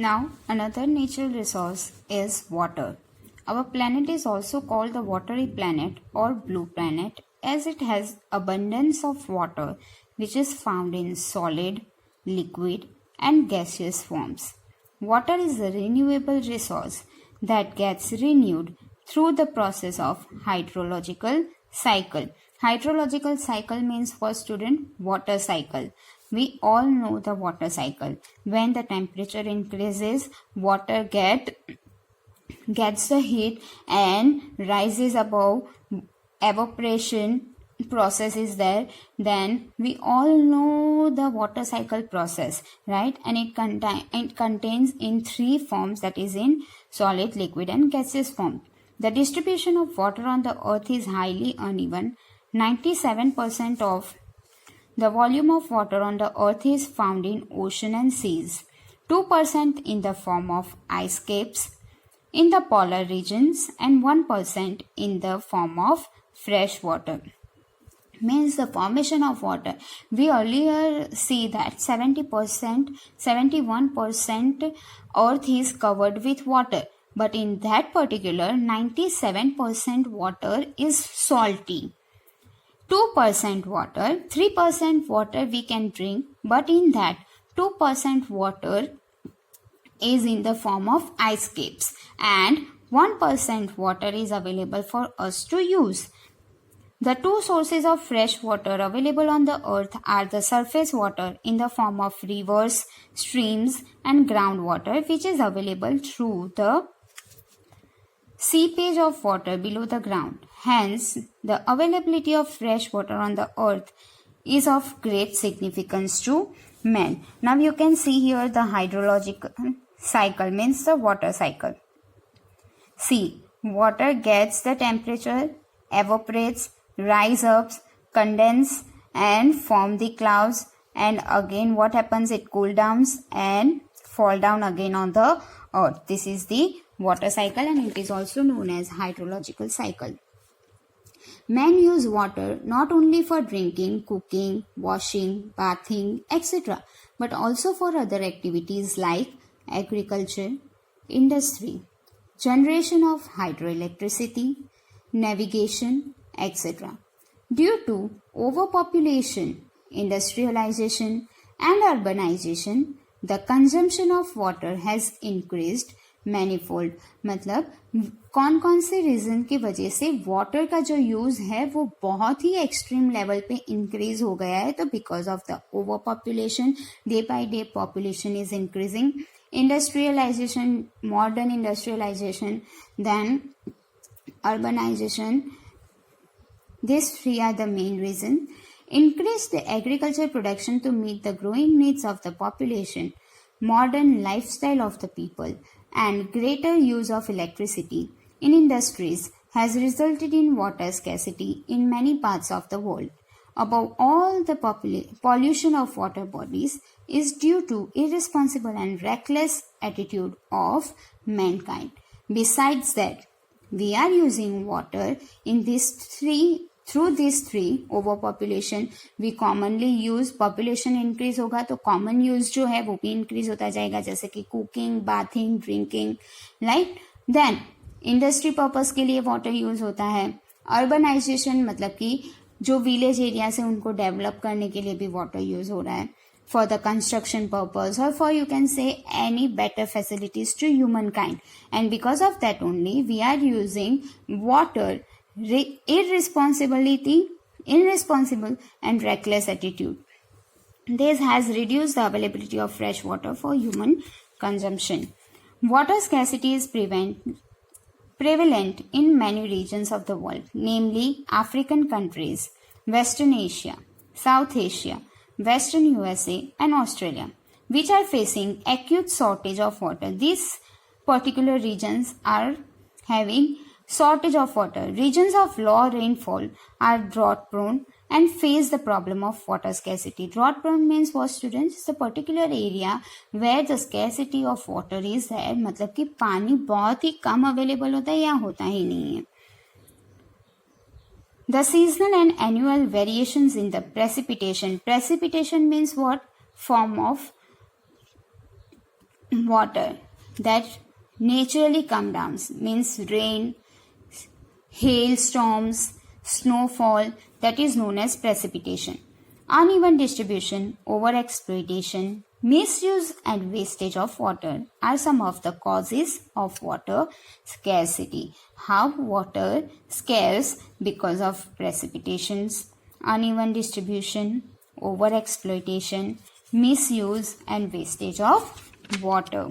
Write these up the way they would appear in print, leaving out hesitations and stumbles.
Now, another natural resource is water. Our planet is also called the watery planet or blue planet as it has abundance of water which is found in solid, liquid and gaseous forms. Water is a renewable resource that gets renewed through the process of hydrological cycle. Hydrological cycle means for student water cycle. We all know the water cycle. When the temperature increases, water gets the heat and rises above. Evaporation process is there. Then we all know the water cycle process, right? And it contains in three forms, that is in solid, liquid and gaseous form. The distribution of water on the earth is highly uneven. 97% of the volume of water on the earth is found in ocean and seas, 2% in the form of ice caps in the polar regions and 1% in the form of fresh water. Means the formation of water. We earlier see that 70%, 71% earth is covered with water. But in that particular 97% water is salty. 2% water, 3% water we can drink, but in that 2% water is in the form of ice caps and 1% water is available for us to use. The two sources of fresh water available on the earth are the surface water in the form of rivers, streams and groundwater, which is available through the seepage of water below the ground. Hence, the availability of fresh water on the earth is of great significance to man. Now you can see here the hydrological cycle, means the water cycle. See, water gets the temperature, evaporates, rise up, condense and form the clouds, and again what happens, it cool downs and fall down again on the earth. This is the water cycle and it is also known as hydrological cycle. Men use water not only for drinking, cooking, washing, bathing, etc., but also for other activities like agriculture, industry, generation of hydroelectricity, navigation, etc. Due to overpopulation, industrialization and urbanization, the consumption of water has increased manifold. मतलब कौन कौन से reason की वजह से water का जो use है वो बहुत ही एक्सट्रीम लेवल पे इंक्रीज हो गया है. तो because of the over population, day by day population is increasing, industrialization, modern industrialization, then urbanization. These three are the main reason. Increase the agriculture production to meet the growing needs of the population, modern lifestyle of the people, and greater use of electricity in industries has resulted in water scarcity in many parts of the world. Above all, the pollution of water bodies is due to irresponsible and reckless attitude of mankind. Besides that, we are using water in through these three. Overpopulation, we commonly use, population increase होगा तो common use जो है वो भी increase होता जाएगा, जैसे कि cooking, bathing, drinking, right? Then industry purpose के लिए water use होता है. Urbanization मतलब कि जो village area से उनको develop करने के लिए भी water use हो रहा है, for the construction purpose or for, you can say, any better facilities to humankind. And because of that only we are using water irresponsible and reckless attitude. This has reduced the availability of fresh water for human consumption. Water scarcity is prevalent in many regions of the world, namely African countries, Western Asia, South Asia, Western USA and Australia, which are facing acute shortage of water. These particular regions are having shortage of water. Regions of low rainfall are drought prone and face the problem of water scarcity. Drought prone means what, students? It's a particular area where the scarcity of water is there. मतलब कि पानी बहुत ही कम available होता है या होता ही नहीं है. The seasonal and annual variations in the precipitation. Precipitation means what? Form of water that naturally come down, means rain, hailstorms, snowfall, that is known as precipitation. Uneven distribution, overexploitation, misuse and wastage of water are some of the causes of water scarcity. How water scarce? Because of precipitations, uneven distribution, overexploitation, misuse and wastage of water.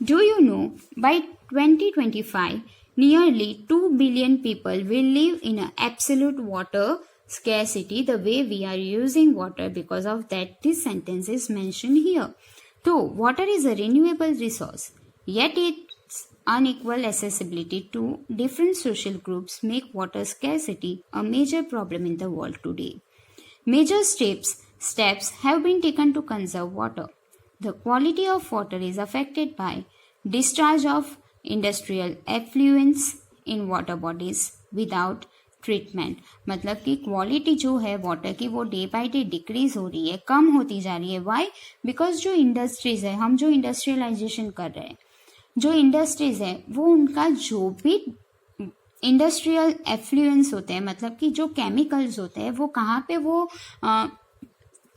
Do you know by 2025 nearly 2 billion people will live in an absolute water scarcity the way we are using water? Because of that this sentence is mentioned here. So water is a renewable resource, yet its unequal accessibility to different social groups make water scarcity a major problem in the world today. Major steps have been taken to conserve water. The quality of water is affected by discharge of industrial effluents in water bodies without treatment. मतलब कि quality जो है water की वो day by day decrease हो रही है, कम होती जा रही है. वाई? बिकॉज जो इंडस्ट्रीज है, हम जो इंडस्ट्रियलाइजेशन कर रहे हैं, जो इंडस्ट्रीज है वो उनका जो भी इंडस्ट्रियल एफ्लुएंस होते हैं, मतलब कि जो केमिकल्स होते हैं वो कहाँ पे वो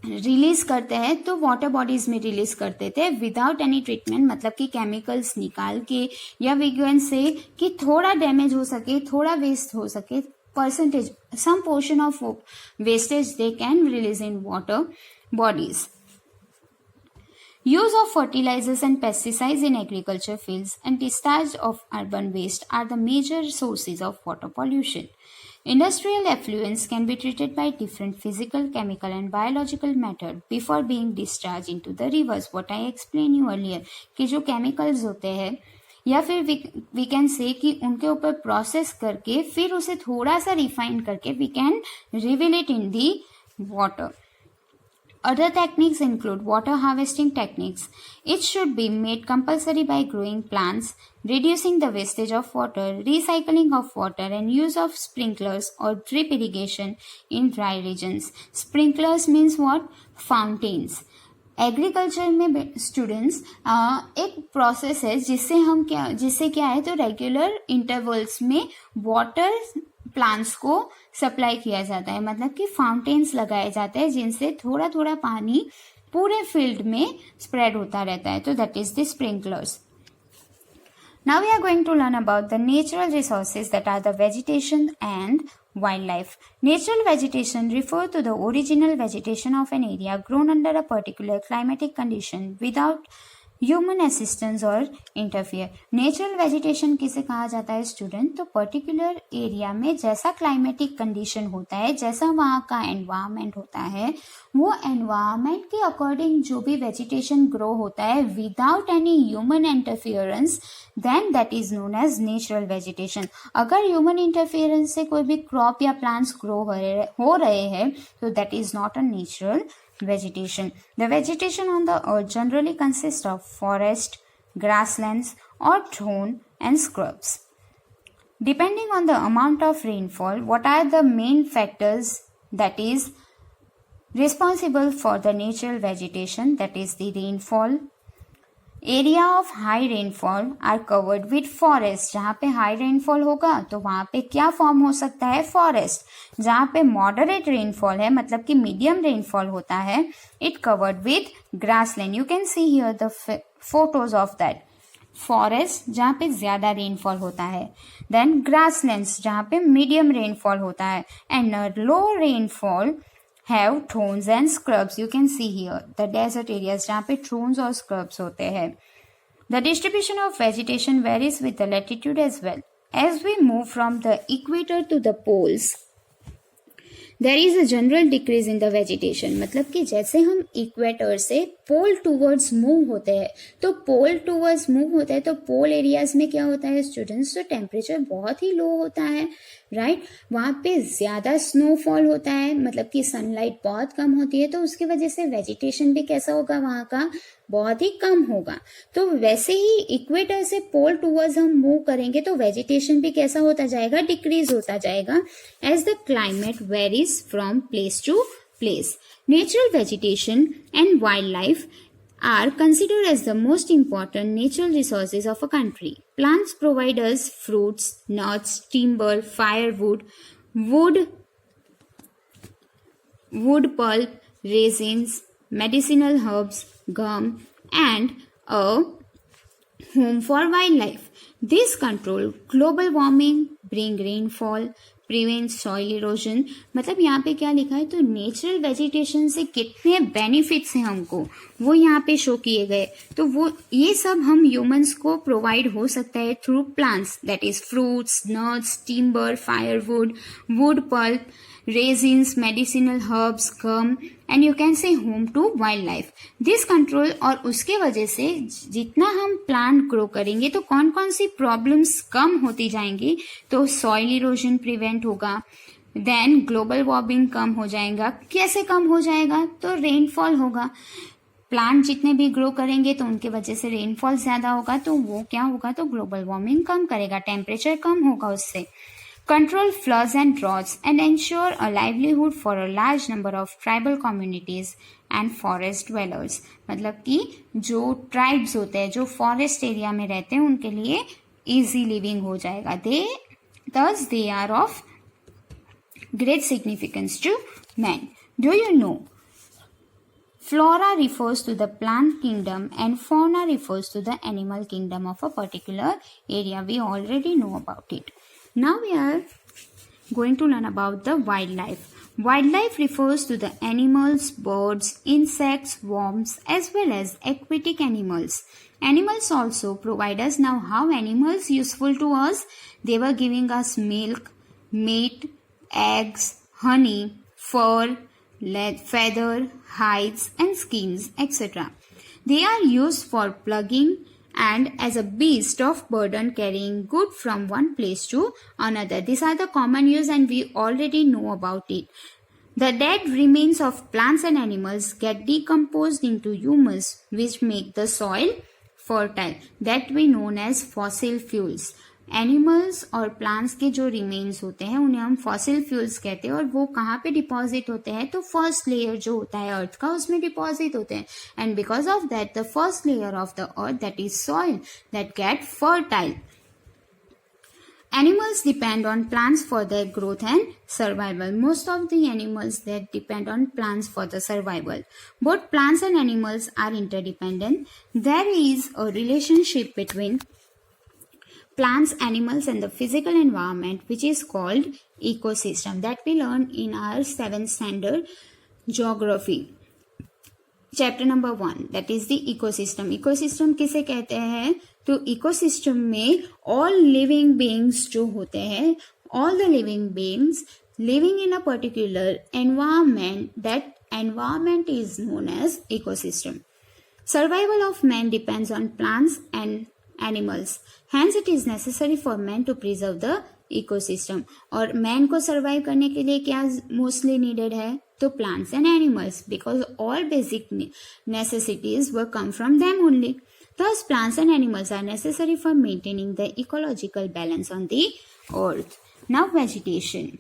रिलीज करते हैं, तो वाटर बॉडीज में रिलीज करते थे विदाउट एनी ट्रीटमेंट. मतलब कि केमिकल्स निकाल के, या विज्ञान से कि थोड़ा डैमेज हो सके, थोड़ा वेस्ट हो सके, percentage, some portion of wastage they can release in water bodies. Use of fertilizers and pesticides in agriculture fields and discharge of urban waste are the major sources of water pollution. Industrial effluents can be treated by different physical, chemical and biological methods before being discharged into the rivers. What I explained you earlier कि जो chemicals होते हैं या फिर we can say कि उनके ऊपर process करके फिर उसे थोड़ा सा रिफाइन करके we can reveal it in the water. Other techniques include water harvesting techniques. It should be made compulsory by growing plants, reducing the wastage of water, recycling of water and use of sprinklers or drip irrigation in dry regions. Sprinklers means what? Fountains. Agriculture में students एक process है जिससे क्या है, तो regular intervals में water plants को supply किया जाता है. मतलब कि फाउंटेन्स लगाए जाते हैं जिनसे थोड़ा थोड़ा पानी पूरे फील्ड में स्प्रेड होता रहता है. तो that is the sprinklers. Now we are going to learn about the natural resources that are the vegetation and wildlife. Natural vegetation refers to the original vegetation of an area grown under a particular climatic condition without human assistance और interfere. Natural vegetation किसे कहा जाता है student? तो particular area में जैसा climatic condition होता है, जैसा वहाँ का एनवायरमेंट होता है, वो एनवायरमेंट के अकॉर्डिंग जो भी वेजिटेशन ग्रो होता है without any human interference, then that is known as natural vegetation. अगर ह्यूमन इंटरफियरेंस से कोई भी क्रॉप या प्लांट्स ग्रो हो रहे हैं तो that is not a natural vegetation. The vegetation on the earth generally consists of forest, grasslands or thorn and scrubs. Depending on the amount of rainfall, what are the main factors that is responsible for the natural vegetation? That is the rainfall. Area of high rainfall are covered with forest. जहाँ पे high rainfall होगा तो वहाँ पे क्या form हो सकता है? फॉरेस्ट. जहाँ पे मॉडरेट रेनफॉल है, मतलब कि मीडियम रेनफॉल होता है, it covered with grassland. You can see here the photos of that. Forest जहाँ पे ज्यादा रेनफॉल होता है, देन ग्रासलैंड्स जहाँ पे मीडियम रेनफॉल होता है, and low rainfall have thorns and scrubs. You can see here the desert areas जहाँ पे thorns और scrubs होते हैं. The distribution of vegetation varies with the latitude as well. As we move from the equator to the poles, there is a general decrease in the vegetation. मतलब कि जैसे हम equator से पोल टूवर्ड्स मूव होते हैं, तो पोल टूवर्ड्स मूव होता है तो पोल एरियाज में क्या होता है स्टूडेंट्स? तो टेम्परेचर बहुत ही लो होता है, राइट. वहाँ पे ज्यादा स्नोफॉल होता है, मतलब कि सनलाइट बहुत कम होती है, तो उसकी वजह से वेजिटेशन भी कैसा होगा वहाँ का? बहुत ही कम होगा. तो वैसे ही इक्वेटर से पोल टूवर्ड्स हम मूव करेंगे तो वेजिटेशन भी कैसा होता जाएगा? डिक्रीज होता जाएगा as the climate varies from place to place. Natural vegetation and wildlife are considered as the most important natural resources of a country. Plants provide us fruits, nuts, timber, firewood, wood pulp, resins, medicinal herbs, gum, and a home for wildlife. This control global warming, bring rainfall, prevent soil erosion. मतलब यहाँ पे क्या लिखा है, तो natural vegetation से कितने benefits हैं हमको वो यहाँ पे शो किए गए. तो वो ये सब हम ह्यूमंस को प्रोवाइड हो सकता है through plants, that is fruits, nuts, timber, firewood, wood pulp, resins, medicinal herbs, gum, and you can say home to wildlife. This control और उसके वजह से जितना हम प्लांट ग्रो करेंगे तो कौन कौन सी प्रॉब्लम्स कम होती जाएंगी. तो सॉइल इरोजन प्रिवेंट होगा, देन ग्लोबल वार्मिंग कम हो जाएगा. कैसे कम हो जाएगा, तो रेनफॉल होगा. प्लांट जितने भी ग्रो करेंगे तो उनके वजह से रेनफॉल ज्यादा होगा, तो वो क्या होगा, तो ग्लोबल वार्मिंग कम करेगा, टेम्परेचर कम होगा उससे. Control floods and droughts and ensure a livelihood for a large number of tribal communities and forest dwellers. मतलब कि जो ट्राइब्स होते हैं, जो फॉरेस्ट एरिया में रहते हैं, उनके लिए easy living हो जाएगा. They are of great significance to man. Do you know? Flora refers to the plant kingdom and fauna refers to the animal kingdom of a particular area. We already know about it. Now we are going to learn about the wildlife. Wildlife refers to the animals, birds, insects, worms, as well as aquatic animals. Animals also provide us. Now how animals useful to us? They were giving us milk, meat, eggs, honey, fur, feather, hides and skins, etc. They are used for plugging and as a beast of burden carrying good from one place to another. These are the common use and we already know about it. The dead remains of plants and animals get decomposed into humus which make the soil fertile, that we known as fossil fuels. Animals और plants के जो remains होते हैं उन्हें हम fossil fuels कहते हैं, और वो कहाँ पे डिपॉजिट होते हैं, तो फर्स्ट लेयर जो होता है अर्थ का उसमें डिपॉजिट होते हैं. And because of that the first layer of the earth, that is soil, that get fertile. Animals depend on plants for their growth and survival. Most of the animals that depend on plants for the survival. Both plants and animals are interdependent. There is a relationship between plants, animals and the physical environment which is called ecosystem, that we learned in our 7th standard geography. Chapter number 1, that is the ecosystem. Ecosystem किसे कहते हैं, तो ecosystem में all living beings जो होते हैं, all the living beings living in a particular environment, that environment is known as ecosystem. Survival of man depends on plants and animals. Hence it is necessary for man to preserve the ecosystem. और man को survive करने के लिए क्या mostly needed है, तो plants and animals, because all basic necessities will come from them only. Thus plants and animals are necessary for maintaining the ecological balance on the earth. Now vegetation.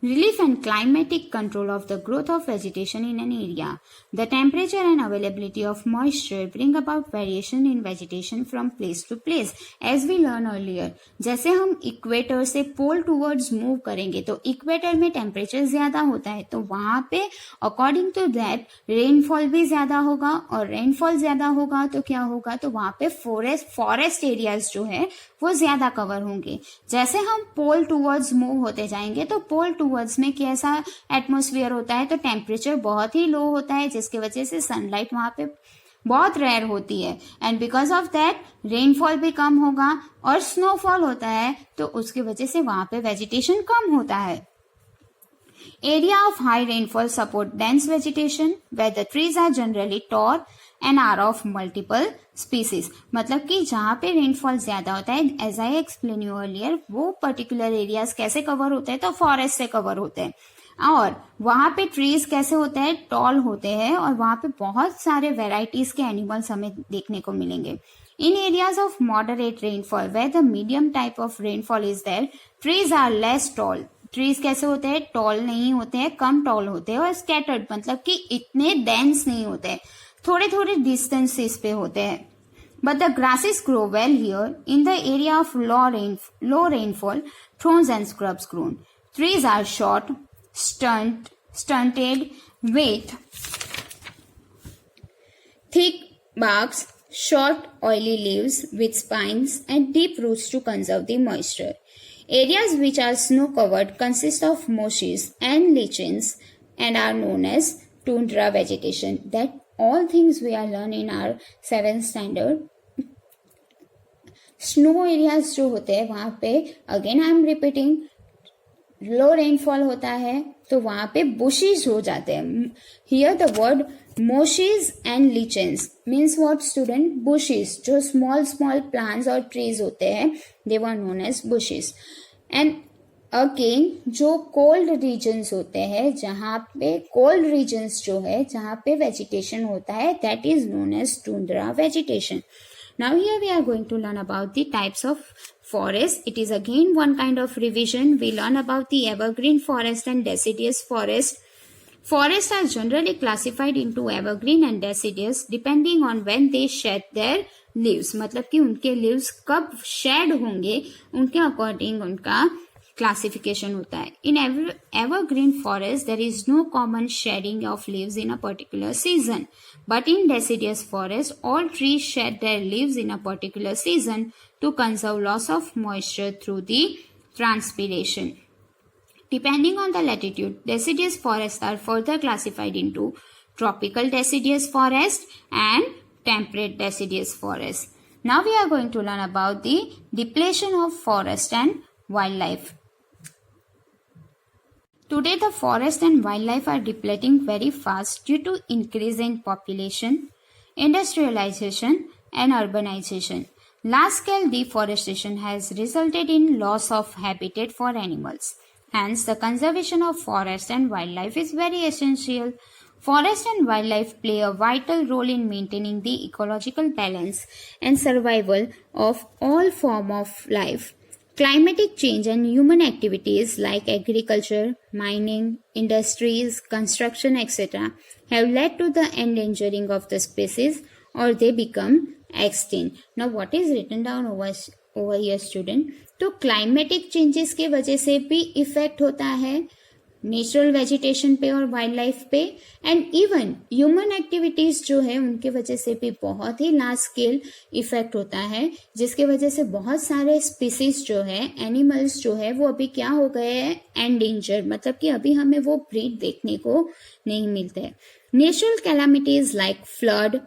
Relief and climatic control of the growth of vegetation in an area. The temperature and availability of moisture bring about variation in vegetation from place to place. As we learned earlier, जैसे हम equator से पोल towards move करेंगे तो equator में temperature ज्यादा होता है, तो वहां पे अकॉर्डिंग टू दैट रेनफॉल भी ज्यादा होगा, और रेनफॉल ज्यादा होगा तो क्या होगा, तो वहां पे फॉरेस्ट एरियाज जो है वो ज्यादा कवर होंगे. जैसे हम पोल टूवर्ड्स मूव होते जाएंगे तो पोल टूवर्ड्स में कैसा एटमॉस्फेयर होता है, तो टेम्परेचर बहुत ही लो होता है, जिसकी वजह से सनलाइट वहां पे बहुत रेयर होती है, and because of that rainfall भी कम होगा और स्नोफॉल होता है, तो उसकी वजह से वहां पे वेजिटेशन कम होता है. Area of high rainfall support dense vegetation where the trees are generally tall and are of multiple species. मतलब कि जहाँ पे रेनफॉल ज्यादा होता है, as I explain you earlier, वो पर्टिकुलर एरियाज कैसे कवर होते हैं, तो फॉरेस्ट से कवर होते हैं, और वहां पे ट्रीज कैसे होते हैं, टॉल होते हैं, और वहां पे बहुत सारे वेराइटीज के एनिमल्स हमें देखने को मिलेंगे. In areas of moderate rainfall where the medium type of rainfall is there, trees are less tall. Trees कैसे होते हैं, टॉल नहीं होते हैं, कम टॉल होते हैं, और स्कैटर्ड मतलब कि इतने डेंस नहीं होते हैं. थोड़े थोड़े डिस्टेंसेस पे होते हैं. But the grasses grow well here in the area of low rainfall, thorns and scrubs grown. Trees are short, stunted, with thick barks, short oily leaves with spines and deep roots to conserve the moisture. Areas which are snow covered consist of marshes and lichens and are known as tundra vegetation. That all things we are learning in our 7th standard. Snow areas जो होते हैं वहां पे again I am repeating low rainfall होता है तो वहां पे बुशेस हो जाते हैं. Here the word mosses and lichens means what student? Bushes. जो स्मॉल स्मॉल प्लांट्स और ट्रीज होते हैं they were known as bushes. And again जो कोल्ड रीजन्स होते हैं जहाँ पे कोल्ड रीजन्स जो है जहाँ पे वेजिटेशन होता है that is known as tundra vegetation. Now here we are going to learn about the types of forest. It is again one kind of revision. We learn about the evergreen forest and deciduous forest. Forests are generally classified into evergreen and deciduous depending on when they shed their leaves. मतलब कि उनके leaves कब shed होंगे उनके according उनका classification होता है. In evergreen forest there is no common shedding of leaves in a particular season. But in deciduous forest, all trees shed their leaves in a particular season to conserve loss of moisture through the transpiration. Depending on the latitude, deciduous forests are further classified into tropical deciduous forest and temperate deciduous forest. Now we are going to learn about the depletion of forest and wildlife. Today, the forest and wildlife are depleting very fast due to increase in population, industrialization, and urbanization. Large-scale deforestation has resulted in loss of habitat for animals. Hence, the conservation of forest and wildlife is very essential. Forest and wildlife play a vital role in maintaining the ecological balance and survival of all forms of life. Climatic change and human activities like agriculture, mining, industries, construction, etc. have led to the endangering of the species or they become extinct. Now what is written down over here student? तो climatic changes के वजह से भी effect होता है natural vegetation पे और wild life पे एंड इवन ह्यूमन एक्टिविटीज जो है उनके वजह से भी बहुत ही लार्ज स्केल इफेक्ट होता है जिसके वजह से बहुत सारे स्पीसीज जो है एनिमल्स जो है वो अभी क्या हो गए हैं एंडेंजर मतलब कि अभी हमें वो ब्रीड देखने को नहीं मिलते. Natural calamities like flood,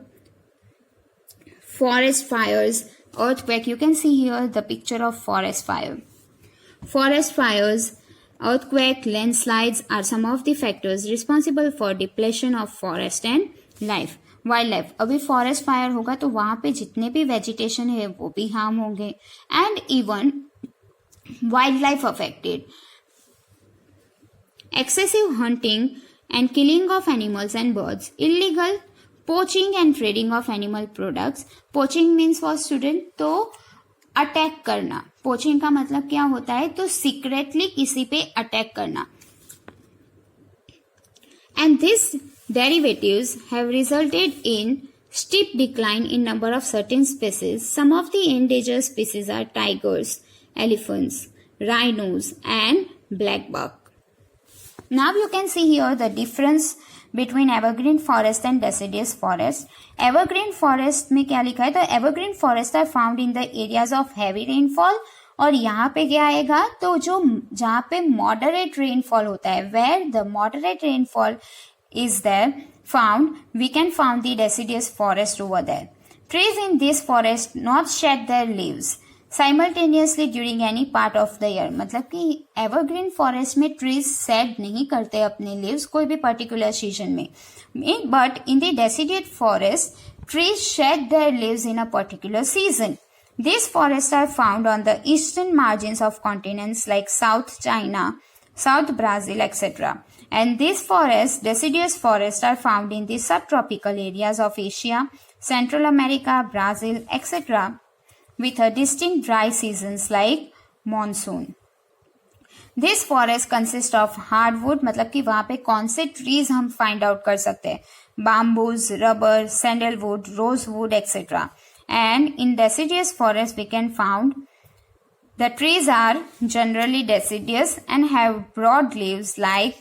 forest fires, earthquake. You can see here the picture of forest fire. Forest fires, earthquake, landslides are some of the factors responsible for depletion of forest and life. Wildlife. अभी forest fire होगा तो वहां पे जितने भी vegetation है वो भी harm होंगे and even wildlife affected. Excessive hunting and killing of animals and birds. Illegal poaching and trading of animal products. Poaching means what student? तो अटैक करना. पोचिंग का मतलब क्या होता है? तो सीक्रेटली किसी पे अटैक करना. And these derivatives have resulted in steep decline in number of certain species. Some of the endangered species are tigers, elephants, rhinos, and black buck. Now you can see here the difference between evergreen forest and deciduous forest. Evergreen forest में क्या लिखा है? तो evergreen forests are found in the areas of heavy rainfall. और यहाँ पे क्या आएगा? तो जो जहाँ पे moderate rainfall होता है, where the moderate rainfall is there found, we can found the deciduous forest over there. Trees in this forest not shed their leaves simultaneously during any part of the year. मतलब कि evergreen forest में trees shed नहीं करते अपने leaves कोई भी particular season में. But in the deciduous forest, trees shed their leaves in a particular season. These forests are found on the eastern margins of continents like South China, South Brazil, etc. And these forests, deciduous forests, are found in the subtropical areas of Asia, Central America, Brazil, etc. with a distinct dry seasons like monsoon. This forest consist of hardwood, मतलब कि वहां पे कौन से trees हम find out कर सकते हैं, bamboos, rubber, sandalwood, rosewood etcetera. And in deciduous forest we can found the trees are generally deciduous and have broad leaves like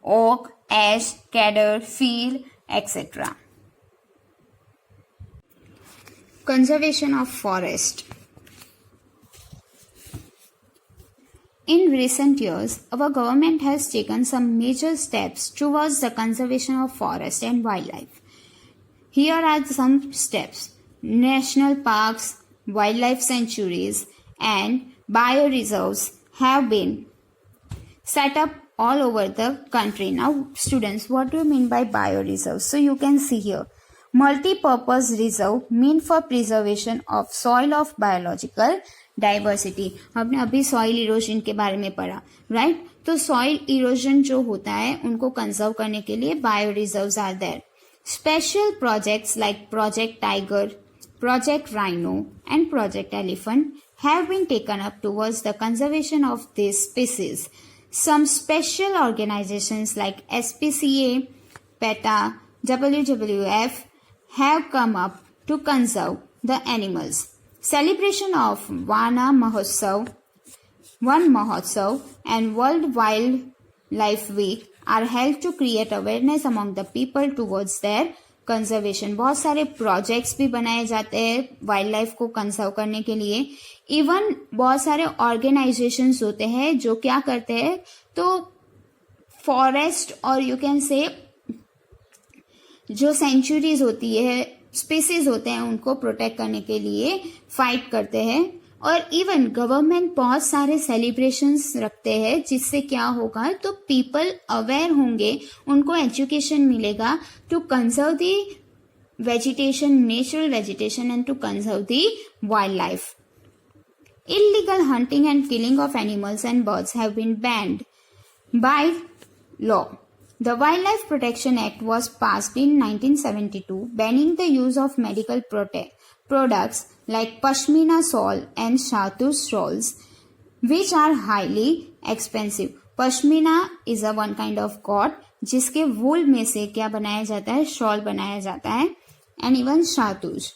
oak, ash, cedar, fir, etc. Conservation of forest. In recent years, our government has taken some major steps towards the conservation of forest and wildlife. Here are some steps. National parks, wildlife sanctuaries, and bioreserves have been set up all over the country. Now students, what do you mean by bioreserves? So you can see here, multi-purpose reserve mean for preservation of soil of biological diversity. आपने अभी soil erosion के बारे में पढ़ा, right? तो soil erosion जो होता है उनको conserve करने के लिए bioreserves are there. Special projects like Project Tiger, Project Rhino and Project Elephant have been taken up towards the conservation of these species. Some special organizations like SPCA, PETA, WWF have come up to conserve the animals. Celebration of Wan Mahotsav and World Wildlife Week are held to create awareness among the people towards their conservation. बहुत सारे projects भी बनाए जाते हैं wild life को conserve करने के लिए. इवन बहुत सारे ऑर्गेनाइजेशंस होते हैं जो क्या करते हैं, तो फॉरेस्ट और यू कैन से जो सेंचुरीज होती है, स्पीसीज होते हैं, उनको प्रोटेक्ट करने के लिए फाइट करते हैं. और इवन गवर्नमेंट बहुत सारे सेलिब्रेशंस रखते हैं जिससे क्या होगा, तो पीपल अवेयर होंगे, उनको एजुकेशन मिलेगा to conserve the vegetation, natural vegetation and to conserve the wildlife. Illegal hunting and killing of animals and birds have been banned by law. The Wildlife Protection Act was passed in 1972, banning the use of medical products like pashmina shawl and shahtoos shawls, which are highly expensive. Pashmina is a one kind of cloth जिसके वूल में से क्या बनाया जाता है, shawl बनाया जाता है. and even shahtoos.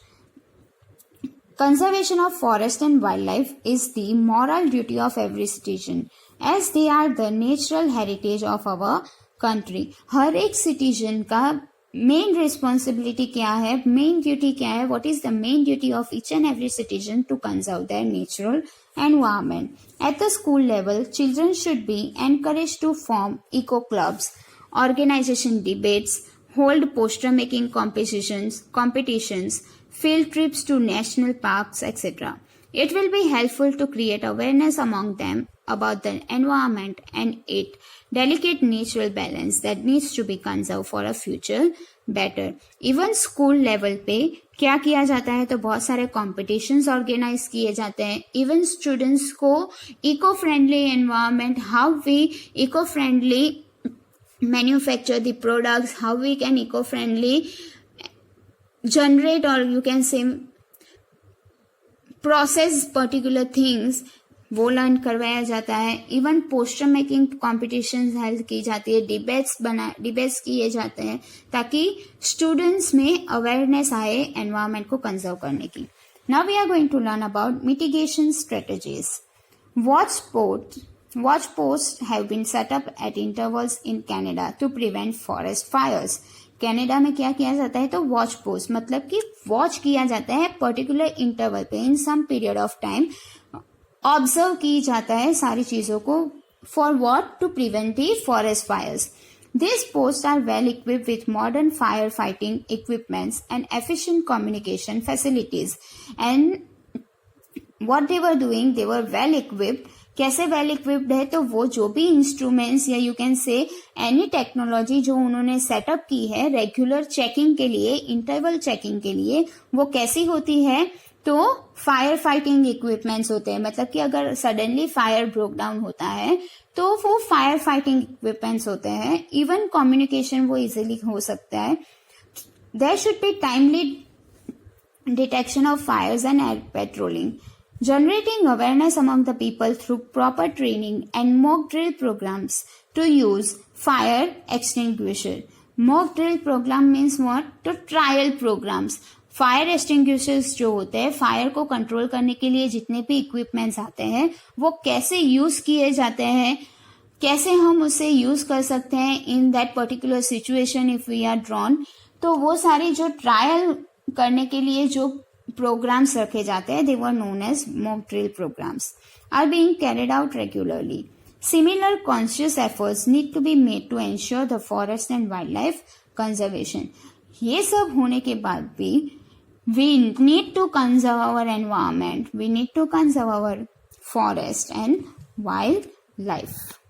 Conservation of forest and wildlife is the moral duty of every citizen, as they are the natural heritage of our country. हर एक citizen का main responsibility क्या है, main duty क्या है, what is the main duty of each and every citizen to conserve their natural environment. At the school level, children should be encouraged to form eco clubs, organization debates, hold poster making competitions, field trips to national parks, etc. It will be helpful to create awareness among them about the environment and its delicate natural balance that needs to be conserved for a future better. Even school level पे क्या किया जाता है, तो बहुत सारे competitions organize किए जाते हैं. Even students को eco-friendly environment, how we eco-friendly manufacture the products, how we can eco-friendly generate, or you can say process particular things, वो लर्न करवाया जाता है. Even poster making competition help की जाती है, डिबेट्स किए जाते हैं ताकि स्टूडेंट्स में अवेयरनेस आए एनवायरनमेंट को कंजर्व करने की. Now we are going to learn about mitigation strategies. Watch posts have been set up at intervals in Canada to prevent forest fires. Canada में क्या किया जाता है, तो वॉच पोस्ट मतलब कि वॉच किया जाता है पर्टिकुलर इंटरवल पे, in some period of time observe की जाता है सारी चीजों को. For what? To prevent the forest fires. These posts are well equipped with modern firefighting equipments and efficient communication facilities. And what they were doing, they were well equipped. कैसे well equipped है, तो वो जो भी instruments या you can say any technology जो उन्होंने setup की है रेगुलर चेकिंग के लिए, इंटरवल चेकिंग के लिए, वो कैसी होती है, तो फायर फाइटिंग इक्विपमेंट्स होते हैं. मतलब कि अगर सडनली फायर ब्रोक डाउन होता है तो वो फायर फाइटिंग इक्विपमेंट्स होते हैं. इवन कम्युनिकेशन वो इजिली हो सकता है. There should be timely detection of fires and air patrolling. Generating awareness among the people through proper training and mock drill programs to use fire extinguisher. Mock drill program means what? To trial programs. Fire extinguishers जो होते हैं, fire को control करने के लिए जितने भी equipments आते हैं वो कैसे यूज किए जाते हैं, कैसे हम उसे यूज कर सकते हैं in that particular situation if we are drawn. तो वो सारे जो ट्रायल करने के लिए जो programs रखे जाते हैं, they were known as mock drill programs, are being carried out regularly. Similar conscious efforts need to be made to ensure the forest and wildlife conservation. ये सब होने के बाद भी we need to conserve our environment, we need to conserve our forest and wildlife.